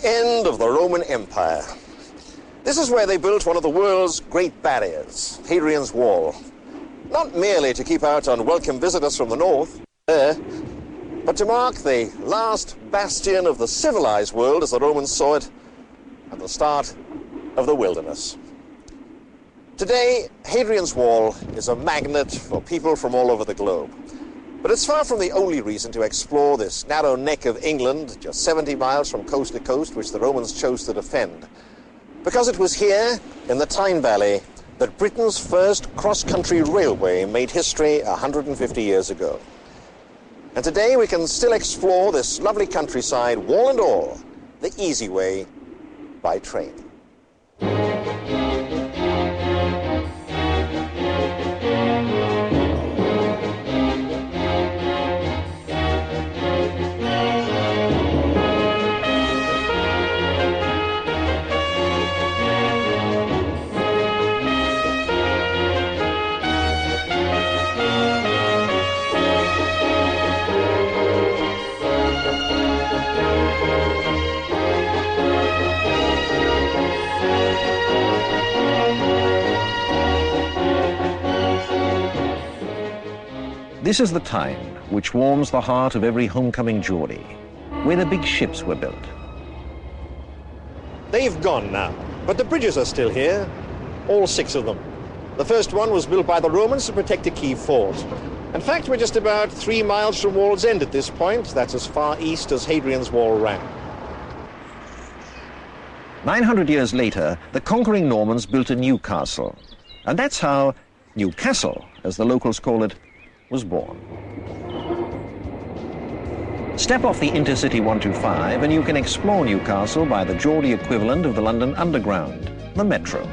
end of the Roman Empire. This is where they built one of the world's great barriers, Hadrian's Wall. Not merely to keep out unwelcome visitors from the north, but to mark the last bastion of the civilized world, as the Romans saw it, at the start of the wilderness. Today, Hadrian's Wall is a magnet for people from all over the globe. But it's far from the only reason to explore this narrow neck of England, just 70 miles from coast to coast, which the Romans chose to defend. Because it was here, in the Tyne Valley, that Britain's first cross-country railway made history 150 years ago. And today we can still explore this lovely countryside, wall and all, the easy way, by train. This is the Tyne, which warms the heart of every homecoming Geordie, where the big ships were built. They've gone now, but the bridges are still here, all 6 of them. The first one was built by the Romans to protect a key fort. In fact, we're just about 3 miles from Wall's End at this point. That's as far east as Hadrian's Wall ran. 900 years later, the conquering Normans built a Newcastle, and that's how Newcastle, as the locals call it, was born. Step off the Intercity 125 and you can explore Newcastle by the Geordie equivalent of the London Underground, the Metro.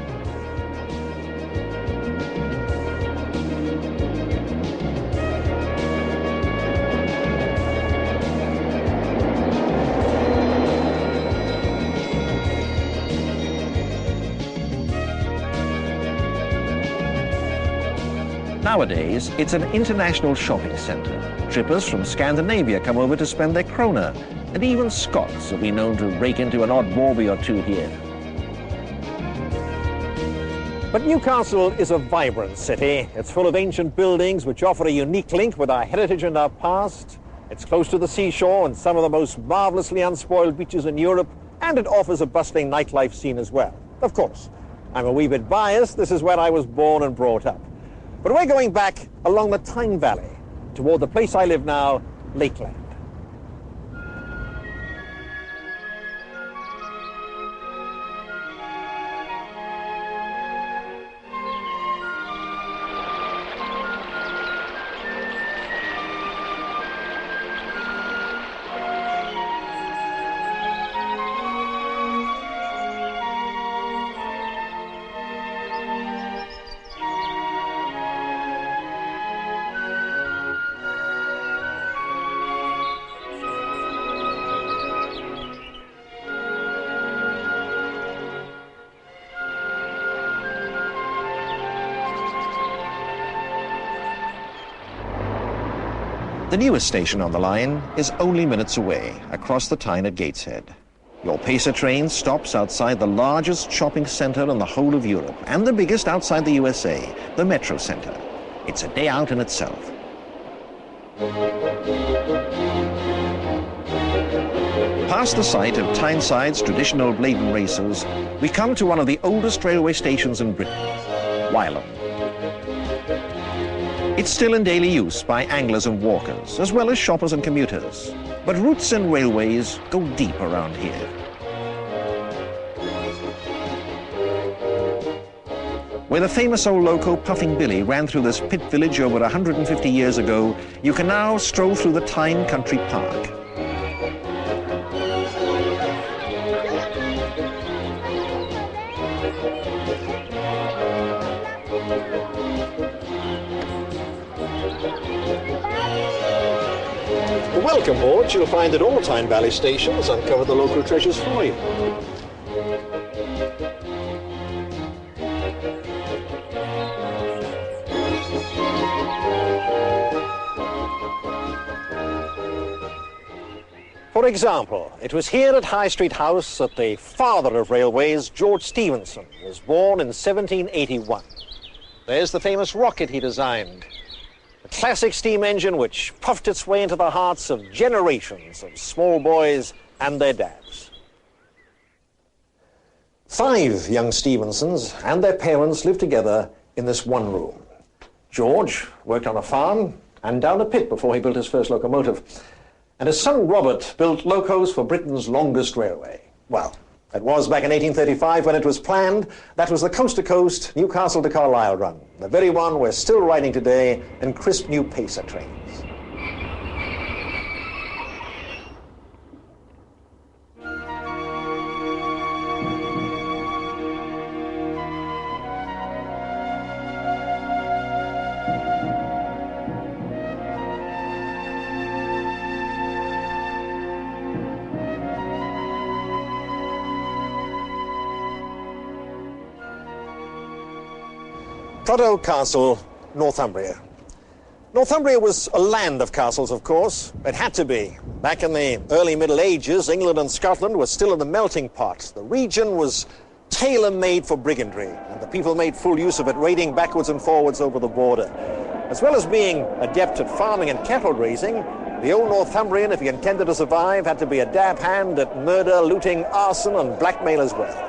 Nowadays, it's an international shopping centre. Trippers from Scandinavia come over to spend their krona, and even Scots have been known to rake into an odd bawbee or two here. But Newcastle is a vibrant city. It's full of ancient buildings which offer a unique link with our heritage and our past. It's close to the seashore and some of the most marvellously unspoiled beaches in Europe, and it offers a bustling nightlife scene as well. Of course, I'm a wee bit biased. This is where I was born and brought up. But we're going back along the Tyne Valley toward the place I live now, Lakeland. The newest station on the line is only minutes away, across the Tyne at Gateshead. Your Pacer train stops outside the largest shopping centre in the whole of Europe, and the biggest outside the USA, the Metro Centre. It's a day out in itself. Past the site of Tyneside's traditional Bladen races, we come to one of the oldest railway stations in Britain, Wylam. It's still in daily use by anglers and walkers, as well as shoppers and commuters. But routes and railways go deep around here. Where the famous old loco Puffing Billy ran through this pit village over 150 years ago, you can now stroll through the Tyne Country Park. Welcome aboard. You'll find that all Tyne Valley stations uncover the local treasures for you. For example, it was here at High Street House that the father of railways, George Stephenson, was born in 1781. There's the famous rocket he designed, a classic steam engine which puffed its way into the hearts of generations of small boys and their dads. 5 young Stephensons and their parents lived together in this one room. George worked on a farm and down a pit before he built his first locomotive. And his son Robert built locos for Britain's longest railway. Well, it was back in 1835 when it was planned. That was the coast-to-coast, Newcastle to Carlisle run, the very one we're still riding today in crisp new pacer trains. Trotto Castle, Northumbria. Northumbria was a land of castles, of course. It had to be. Back in the early Middle Ages, England and Scotland were still in the melting pot. The region was tailor-made for brigandry, and the people made full use of it, raiding backwards and forwards over the border. As well as being adept at farming and cattle raising, the old Northumbrian, if he intended to survive, had to be a dab hand at murder, looting, arson, and blackmail as well.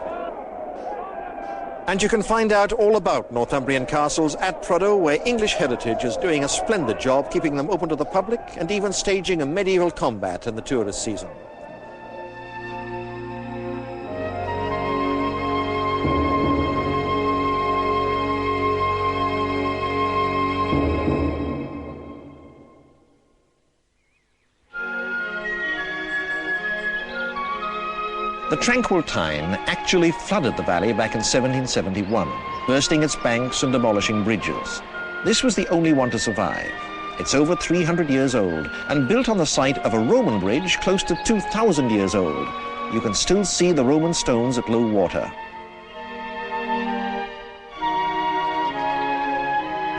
And you can find out all about Northumbrian castles at Trotto, where English Heritage is doing a splendid job keeping them open to the public and even staging a medieval combat in the tourist season. The tranquil Tyne actually flooded the valley back in 1771, bursting its banks and demolishing bridges. This was the only one to survive. It's over 300 years old and built on the site of a Roman bridge close to 2,000 years old. You can still see the Roman stones at low water.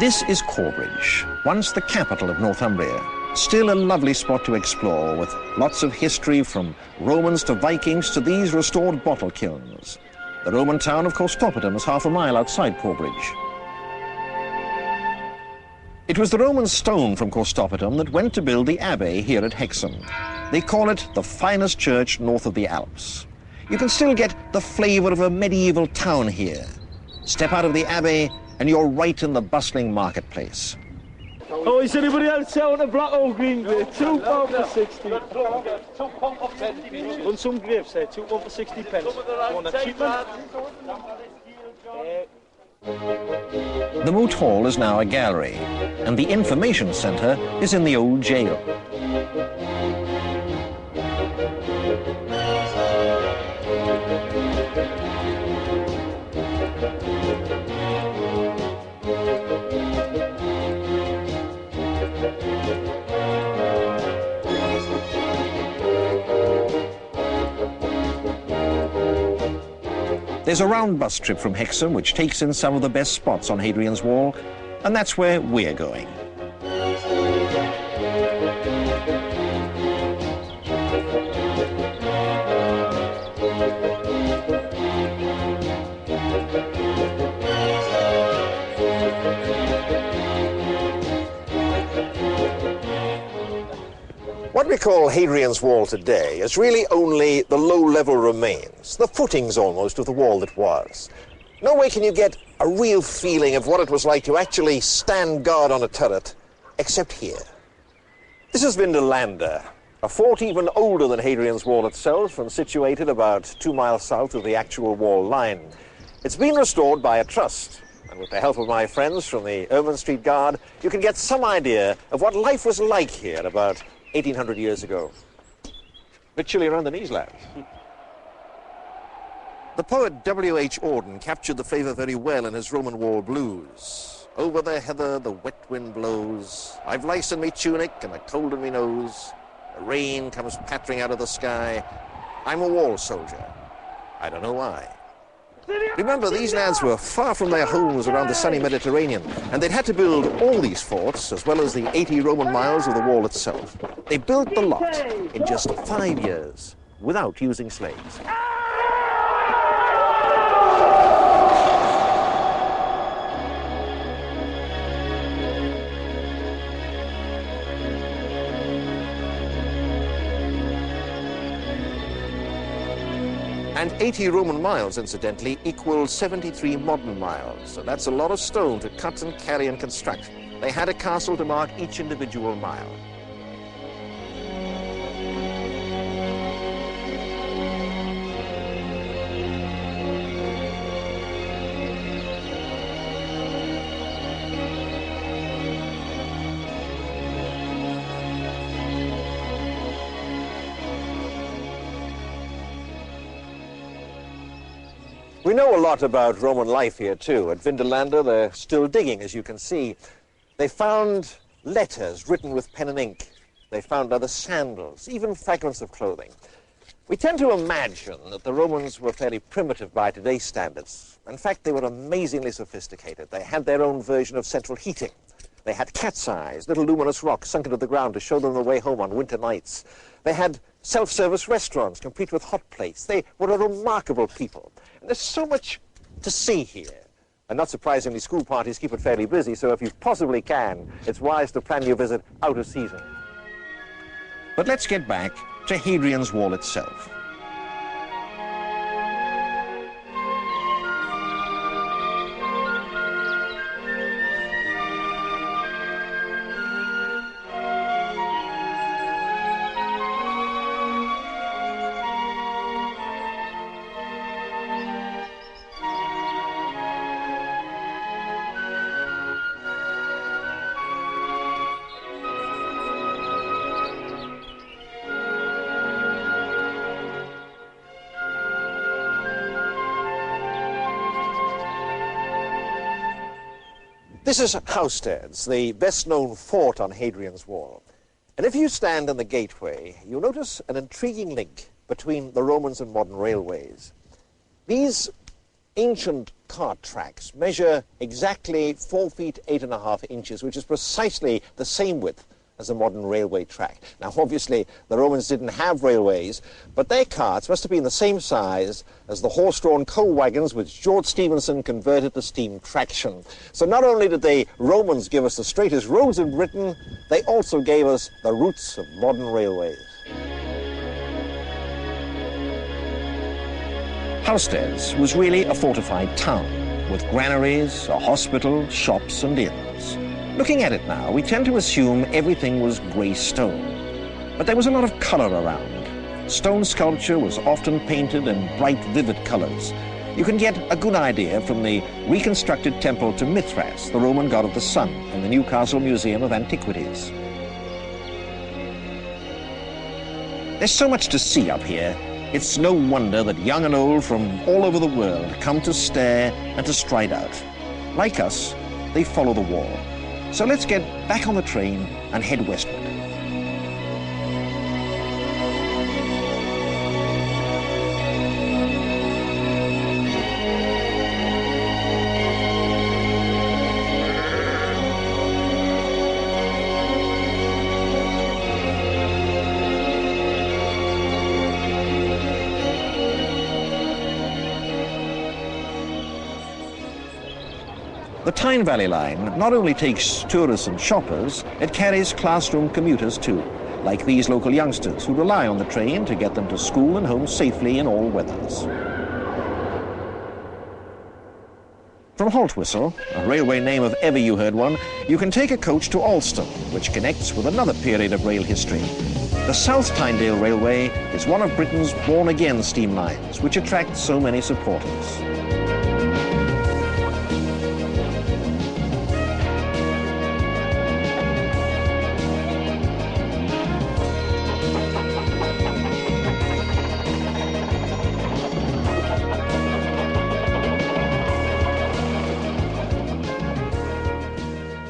This is Corbridge, once the capital of Northumbria. Still a lovely spot to explore, with lots of history from Romans to Vikings to these restored bottle kilns. The Roman town of Costopatum is half a mile outside Corbridge. It was the Roman stone from Costopatum that went to build the abbey here at Hexham. They call it the finest church north of the Alps. You can still get the flavour of a medieval town here. Step out of the abbey and you're right in the bustling marketplace. Oh, is anybody else out on the black or green grave? £2 for 60. Run some graves there, £2 for 60 pence. Want a cheap one? The Moot Hall is now a gallery, and the information centre is in the old jail. There's a round bus trip from Hexham which takes in some of the best spots on Hadrian's Wall, and that's where we're going. What we call Hadrian's Wall today is really only the low-level remains, the footings almost of the wall that was. No way can you get a real feeling of what it was like to actually stand guard on a turret, except here. This is Vindolanda, a fort even older than Hadrian's Wall itself and situated about 2 miles south of the actual wall line. It's been restored by a trust, and with the help of my friends from the Ermine Street Guard, you can get some idea of what life was like here about 1,800 years ago. A bit chilly around the knees, lads. The poet W.H. Auden captured the flavour very well in his Roman Wall blues. Over the heather the wet wind blows, I've lice in me tunic and a cold in me nose, the rain comes pattering out of the sky, I'm a wall soldier, I don't know why. Remember, these lads were far from their homes around the sunny Mediterranean, and they'd had to build all these forts, as well as the 80 Roman miles of the wall itself. They built the lot in just 5 years, without using slaves. And 80 Roman miles, incidentally, equals 73 modern miles. So that's a lot of stone to cut and carry and construct. They had a castle to mark each individual mile. We know a lot about Roman life here too. At Vindolanda, they're still digging, as you can see. They found letters written with pen and ink. They found other sandals, even fragments of clothing. We tend to imagine that the Romans were fairly primitive by today's standards. In fact, they were amazingly sophisticated. They had their own version of central heating. They had cat's eyes, little luminous rocks sunk into the ground to show them the way home on winter nights. They had self-service restaurants complete with hot plates. They were a remarkable people. And there's so much to see here. And not surprisingly, school parties keep it fairly busy, so if you possibly can, it's wise to plan your visit out of season. But let's get back to Hadrian's Wall itself. This is Housesteads, the best-known fort on Hadrian's Wall. And if you stand in the gateway, you'll notice an intriguing link between the Romans and modern railways. These ancient cart tracks measure exactly 4 feet 8.5 inches, which is precisely the same width as a modern railway track. Now, obviously, the Romans didn't have railways, but their carts must have been the same size as the horse-drawn coal wagons which George Stephenson converted to steam traction. So not only did the Romans give us the straightest roads in Britain, they also gave us the roots of modern railways. Housesteads was really a fortified town, with granaries, a hospital, shops and inns. Looking at it now, we tend to assume everything was grey stone. But there was a lot of colour around. Stone sculpture was often painted in bright, vivid colours. You can get a good idea from the reconstructed temple to Mithras, the Roman god of the sun, in the Newcastle Museum of Antiquities. There's so much to see up here. It's no wonder that young and old from all over the world come to stare and to stride out. Like us, they follow the wall. So let's get back on the train and head westward. The Tyne Valley Line not only takes tourists and shoppers, it carries classroom commuters too, like these local youngsters who rely on the train to get them to school and home safely in all weathers. From Haltwhistle, a railway name if ever you heard one, you can take a coach to Alston, which connects with another period of rail history. The South Tynedale Railway is one of Britain's born-again steam lines, which attracts so many supporters.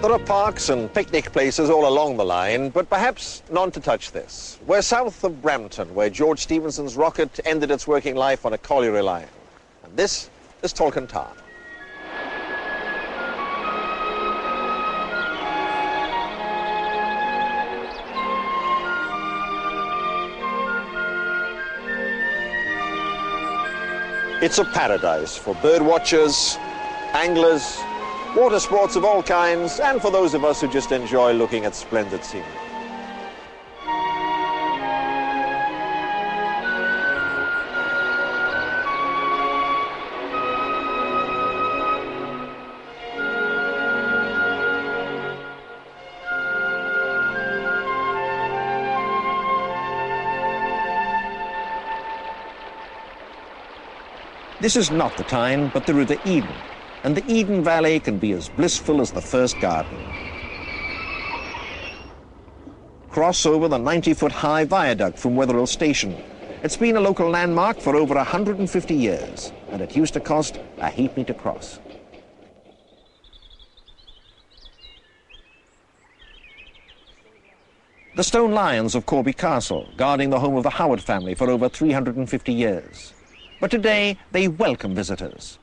There are parks and picnic places all along the line, but perhaps none to touch this. We're south of Brampton, where George Stephenson's rocket ended its working life on a colliery line. And this is Tolkien Town. It's a paradise for bird watchers, anglers, water sports of all kinds, and for those of us who just enjoy looking at splendid scenery. This is not the Tyne, but the River Eden, and the Eden Valley can be as blissful as the first garden. Cross over the 90-foot-high viaduct from Wetherell Station. It's been a local landmark for over 150 years, and it used to cost a halfpenny to cross. The stone lions of Corby Castle, guarding the home of the Howard family for over 350 years. But today, they welcome visitors.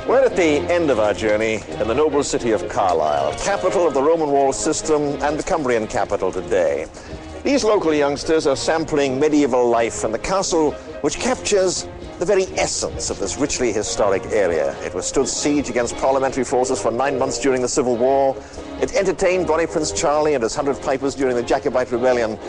We're at the end of our journey in the noble city of Carlisle, capital of the Roman wall system and the Cumbrian capital today. These local youngsters are sampling medieval life in the castle, which captures the very essence of this richly historic area. It withstood siege against parliamentary forces for 9 months during the Civil War. It entertained Bonnie Prince Charlie and his 100 pipers during the Jacobite Rebellion.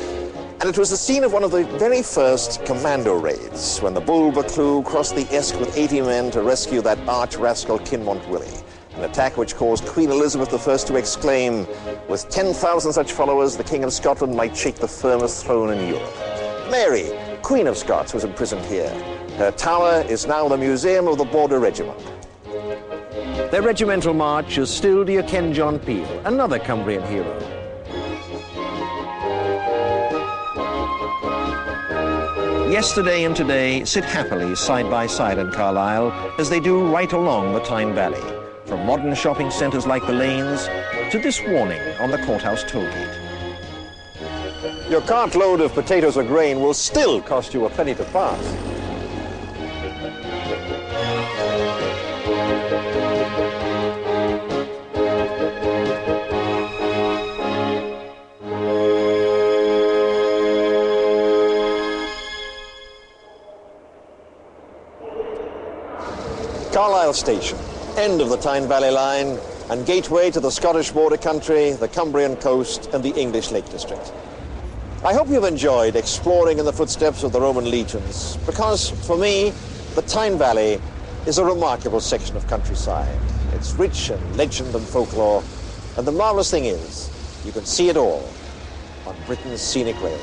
And it was the scene of one of the very first commando raids, when the Bull Buccleuch crossed the Esk with 80 men to rescue that arch-rascal Kinmont Willie. An attack which caused Queen Elizabeth I to exclaim, "With 10,000 such followers, the King of Scotland might shake the firmest throne in Europe." Mary, Queen of Scots, was imprisoned here. Her tower is now the Museum of the Border Regiment. Their regimental march is still "Do You Ken John Peel," another Cumbrian hero. Yesterday and today sit happily side by side in Carlisle, as they do right along the Tyne Valley, from modern shopping centres like the Lanes to this warning on the courthouse tollgate. Your cartload of potatoes or grain will still cost you a penny to pass. Carlisle Station, end of the Tyne Valley line, and gateway to the Scottish border country, the Cumbrian coast, and the English Lake District. I hope you've enjoyed exploring in the footsteps of the Roman legions, because for me, the Tyne Valley is a remarkable section of countryside. It's rich in legend and folklore, and the marvelous thing is, you can see it all on Britain's scenic railway.